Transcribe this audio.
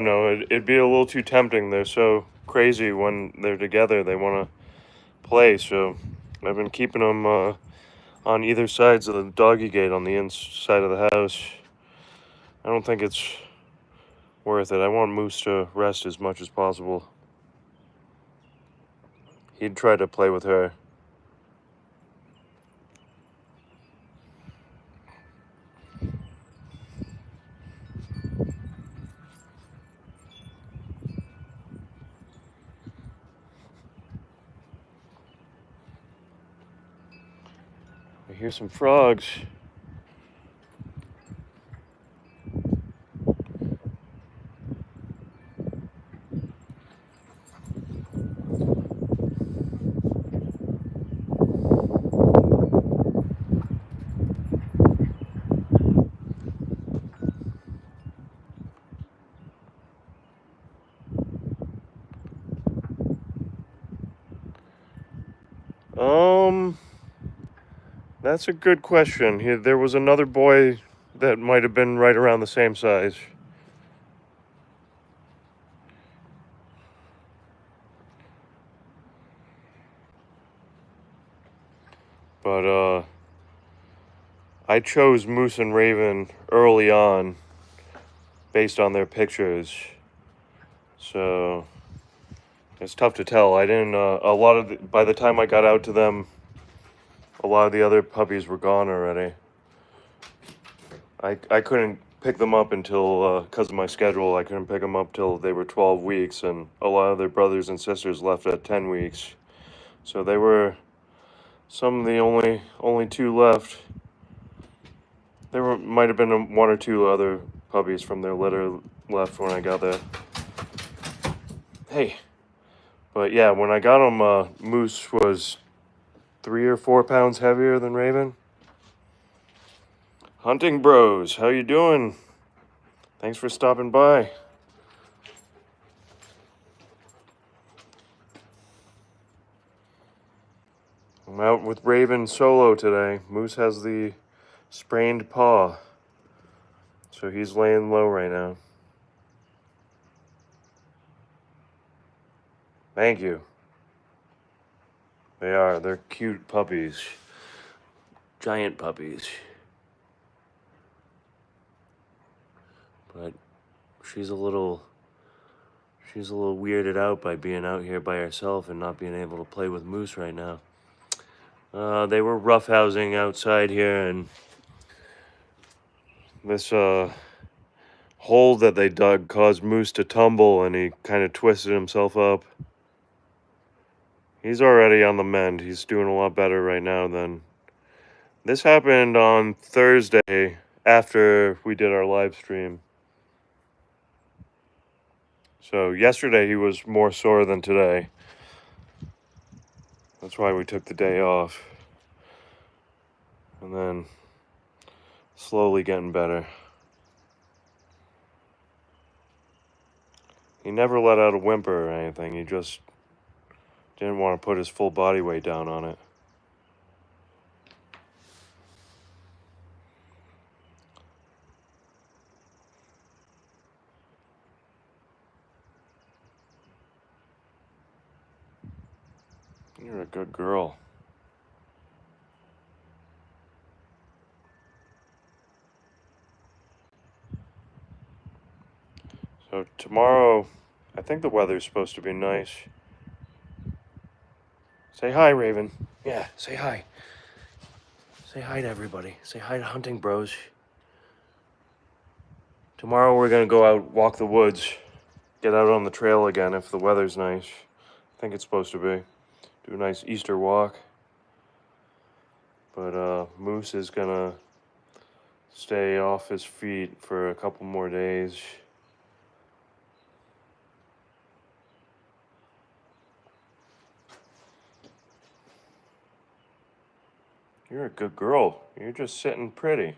No, it'd be a little too tempting. They're so crazy when they're together. They want to play, so I've been keeping them on either sides of the doggy gate on the inside of the house. I don't think it's worth it. I want Moose to rest as much as possible. He'd try to play with her. I hear some frogs. That's a good question. There was another boy that might have been right around the same size. But I chose Moose and Raven early on based on their pictures. So it's tough to tell. I didn't by the time I got out to them, a lot of the other puppies were gone already. I couldn't pick them up until, because of my schedule, I couldn't pick them up till they were 12 weeks, and a lot of their brothers and sisters left at 10 weeks. So they were some of the only two left. Might have been one or two other puppies from their litter left when I got there. Hey, but yeah, when I got him, Moose was 3 or 4 pounds heavier than Raven. Hunting Bros, how you doing? Thanks for stopping by. I'm out with Raven solo today. Moose has the sprained paw, so he's laying low right now. Thank you. They're cute puppies. Giant puppies. But she's a little weirded out by being out here by herself and not being able to play with Moose right now. They were roughhousing outside here, and this hole that they dug caused Moose to tumble, and he kind of twisted himself up. He's already on the mend. He's doing a lot better right now than... This happened on Thursday after we did our live stream. So yesterday he was more sore than today. That's why we took the day off. And then slowly getting better. He never let out a whimper or anything. He just didn't want to put his full body weight down on it. You're a good girl. So tomorrow, I think the weather's supposed to be nice. Say hi, Raven. Yeah, say hi. Say hi to everybody. Say hi to Hunting Bros. Tomorrow we're going to go out, walk the woods, get out on the trail again if the weather's nice. I think it's supposed to be. Do a nice Easter walk. But Moose is going to stay off his feet for a couple more days. You're a good girl. You're just sitting pretty.